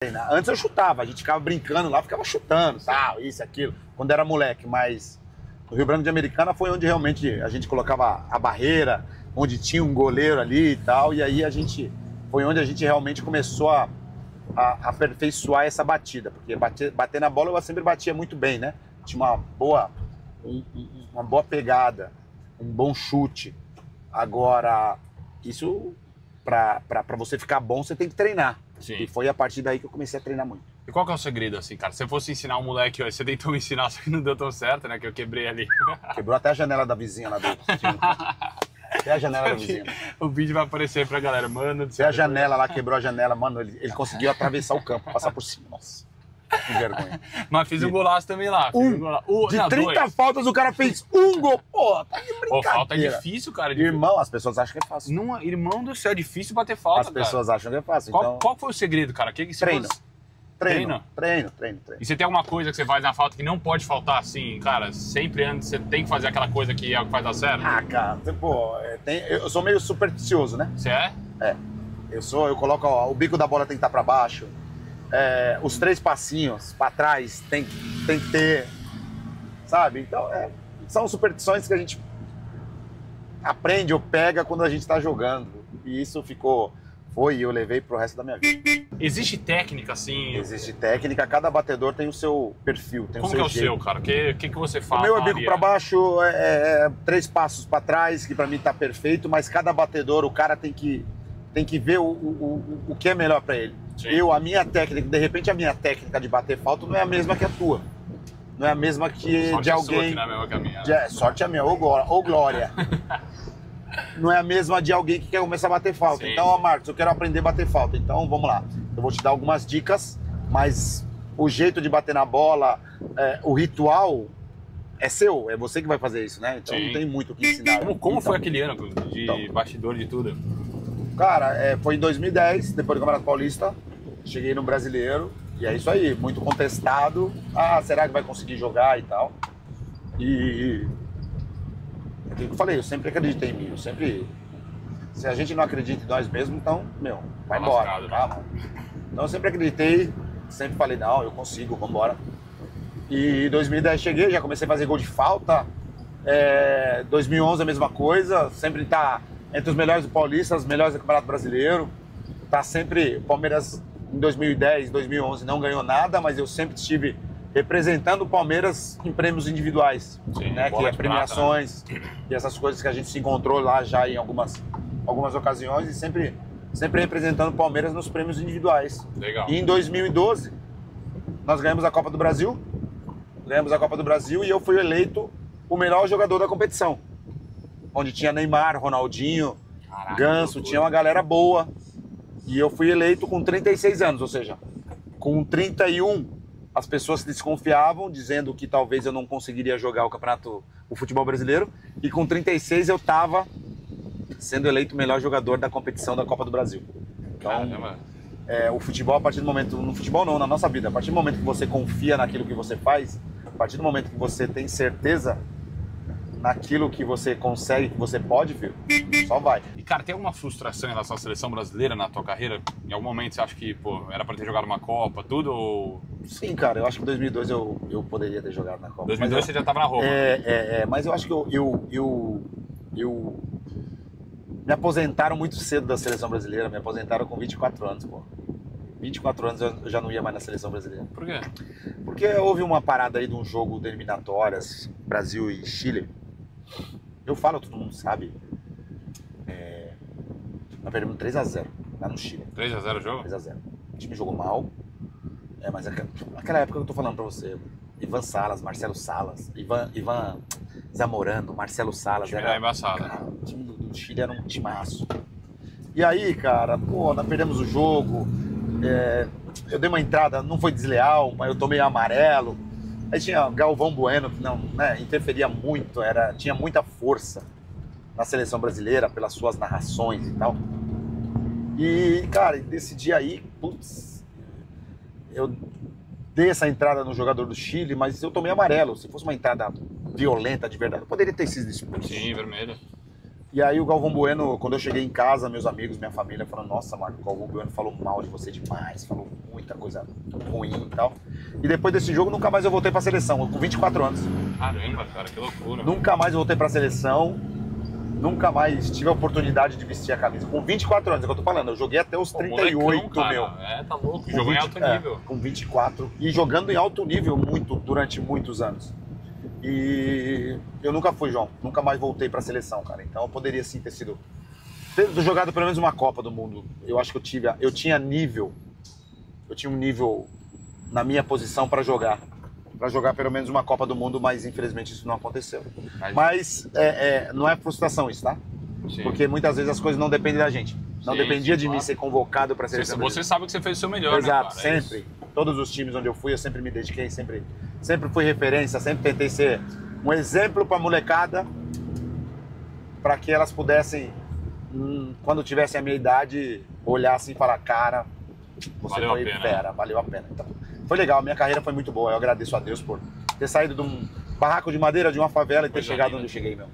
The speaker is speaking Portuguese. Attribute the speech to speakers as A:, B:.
A: Antes eu chutava, a gente ficava brincando lá, ficava chutando, tal, isso, aquilo, quando era moleque, mas o Rio Branco de Americana foi onde realmente a gente colocava a barreira, onde tinha um goleiro ali e tal, e aí foi onde a gente realmente começou a aperfeiçoar essa batida, porque bater na bola eu sempre batia muito bem, né? Tinha uma boa pegada, um bom chute. Agora, isso, para você ficar bom, você tem que treinar.
B: Sim.
A: E foi a partir daí que eu comecei a treinar muito.
B: E qual que é o segredo, assim, cara? Se você fosse ensinar um moleque, você tentou me ensinar, só que não deu tão certo, né? Que eu quebrei ali.
A: Quebrou até a janela da vizinha lá do time. Até a janela da vizinha.
B: O vídeo vai aparecer pra galera, mano.
A: Até a janela lá, quebrou a janela, mano. Ele conseguiu atravessar o campo, passar por cima. Nossa, que vergonha.
B: Mas fiz um golaço também lá.
A: De 30 faltas, o cara fez um gol. Pô, tá de brincadeira.
B: Pô, falta é difícil, cara.
A: Irmão, as pessoas acham que é fácil.
B: Não, irmão do céu, é difícil bater falta,
A: As pessoas acham que é fácil.
B: Qual foi o segredo, cara?
A: Treino. Treino.
B: E você tem alguma coisa que você faz na falta que não pode faltar, assim, cara? Sempre antes você tem que fazer aquela coisa que é o que faz dar certo?
A: Ah, cara, pô, eu sou meio supersticioso, né?
B: Você é?
A: É. Eu coloco, ó, o bico da bola tem que estar pra baixo. Os 3 passinhos pra trás tem que ter, sabe? Então, são superstições que a gente aprende ou pega quando a gente tá jogando. E isso e eu levei pro resto da minha vida.
B: Existe técnica, assim?
A: Existe técnica, cada batedor tem o seu perfil, tem o seu jeito.
B: Como que é o seu, cara? O que você faz?
A: O meu é bico pra baixo, 3 passos pra trás, que pra mim tá perfeito, mas cada batedor, o cara tem que ver o que é melhor pra ele.
B: Sim.
A: A minha técnica, de repente a minha técnica de bater falta não é a mesma que a tua. Não é a mesma que
B: sorte
A: de alguém.
B: Sua, que não é a mesma que a minha.
A: Sorte é minha, ou glória. Não é a mesma de alguém que quer começar a bater falta.
B: Sim.
A: Então, ó, Marcos, eu quero aprender a bater falta. Então, vamos lá. Eu vou te dar algumas dicas, mas o jeito de bater na bola, o ritual é seu, é você que vai fazer isso, né? Então,
B: Sim.
A: não tem muito o que ensinar.
B: Como foi aquele ano de bastidor de tudo?
A: Cara, foi em 2010, depois do Campeonato Paulista, cheguei no Brasileiro, e é isso aí, muito contestado. Ah, será que vai conseguir jogar e tal? E é aquilo que eu falei, eu sempre acreditei em mim, se a gente não acredita em nós mesmos, então, vai embora,
B: lascado,
A: tá, mano? Então eu sempre acreditei, sempre falei, não, eu consigo, vambora. E em 2010 cheguei, já comecei a fazer gol de falta, 2011 a mesma coisa, sempre tá entre os melhores do Paulista, os melhores do Campeonato Brasileiro, tá sempre, o Palmeiras em 2010, 2011 não ganhou nada, mas eu sempre estive representando o Palmeiras em prêmios individuais,
B: sim,
A: né? Que é premiações, prata, né? E essas coisas que a gente se encontrou lá já em algumas ocasiões e sempre representando o Palmeiras nos prêmios individuais.
B: Legal.
A: E em 2012 nós ganhamos a Copa do Brasil, e eu fui eleito o melhor jogador da competição, onde tinha Neymar, Ronaldinho,
B: caraca,
A: Ganso, tinha uma galera boa, e eu fui eleito com 36 anos, ou seja, com 31 as pessoas desconfiavam, dizendo que talvez eu não conseguiria jogar o futebol brasileiro, e com 36 eu estava sendo eleito o melhor jogador da competição da Copa do Brasil. Então, o futebol, a partir do momento, no futebol não, na nossa vida, a partir do momento que você confia naquilo que você faz, a partir do momento que você tem certeza naquilo que você consegue, que você pode, filho, só vai.
B: E, cara, tem alguma frustração em relação à seleção brasileira na tua carreira? Em algum momento você acha que, era pra ter jogado uma Copa, tudo, ou...
A: Sim, cara, eu acho que em 2002 eu poderia ter jogado na Copa.
B: 2002 você já tava na Roma.
A: Mas eu acho que eu me aposentaram muito cedo da seleção brasileira, me aposentaram com 24 anos, pô. 24 anos eu já não ia mais na seleção brasileira.
B: Por quê?
A: Porque houve uma parada aí de um jogo de eliminatórias, Brasil e Chile. Eu falo, todo mundo sabe. Nós perdemos 3-0 lá no Chile.
B: 3-0 o jogo?
A: 3-0. O time jogou mal. Mas aquela época que eu tô falando pra você, Ivan Salas, Marcelo Salas, Ivan Zamorano, Marcelo Salas.
B: Era embaçado.
A: Cara, o time do Chile era um timaço. E aí, cara, nós perdemos o jogo. Eu dei uma entrada, não foi desleal, mas eu tomei amarelo. Aí tinha Galvão Bueno, que não, né, interferia muito, tinha muita força na seleção brasileira pelas suas narrações e tal. E, cara, desse dia aí, putz, eu dei essa entrada no jogador do Chile, mas eu tomei amarelo. Se fosse uma entrada violenta de verdade, eu poderia ter sido expulso.
B: Sim, vermelho.
A: E aí o Galvão Bueno, quando eu cheguei em casa, meus amigos, minha família falaram: nossa, Marco, o Galvão Bueno falou mal de você demais, falou muito. muita coisa ruim e tal. E depois desse jogo, nunca mais eu voltei pra seleção, com 24 anos.
B: Caramba, cara, que loucura.
A: Nunca mais voltei pra seleção, nunca mais tive a oportunidade de vestir a camisa. Com 24 anos, é o que eu tô falando, eu joguei até os 38,
B: molecão,
A: meu.
B: Tá louco, jogou em alto nível.
A: Com 24, e jogando em alto nível durante muitos anos. E eu nunca fui, João, nunca mais voltei pra seleção, cara. Então eu poderia sim ter jogado pelo menos uma Copa do Mundo. Eu acho que eu tinha um nível na minha posição para jogar pelo menos uma Copa do Mundo, mas infelizmente isso não aconteceu. Mas não é frustração isso, tá?
B: Sim.
A: Porque muitas vezes as coisas não dependem da gente. Não dependia de mim ser convocado para a seleção.
B: Você sabe que você fez o seu melhor,
A: Exato,
B: né, cara?
A: sempre. Todos os times onde eu fui, eu sempre me dediquei, sempre fui referência, sempre tentei ser um exemplo para a molecada, para que elas pudessem, quando tivessem a minha idade, olhar assim e falar, cara, você foi fera, valeu a pena. Então, foi legal, minha carreira foi muito boa, eu agradeço a Deus por ter saído de um barraco de madeira, de uma favela e ter chegado onde eu cheguei, meu.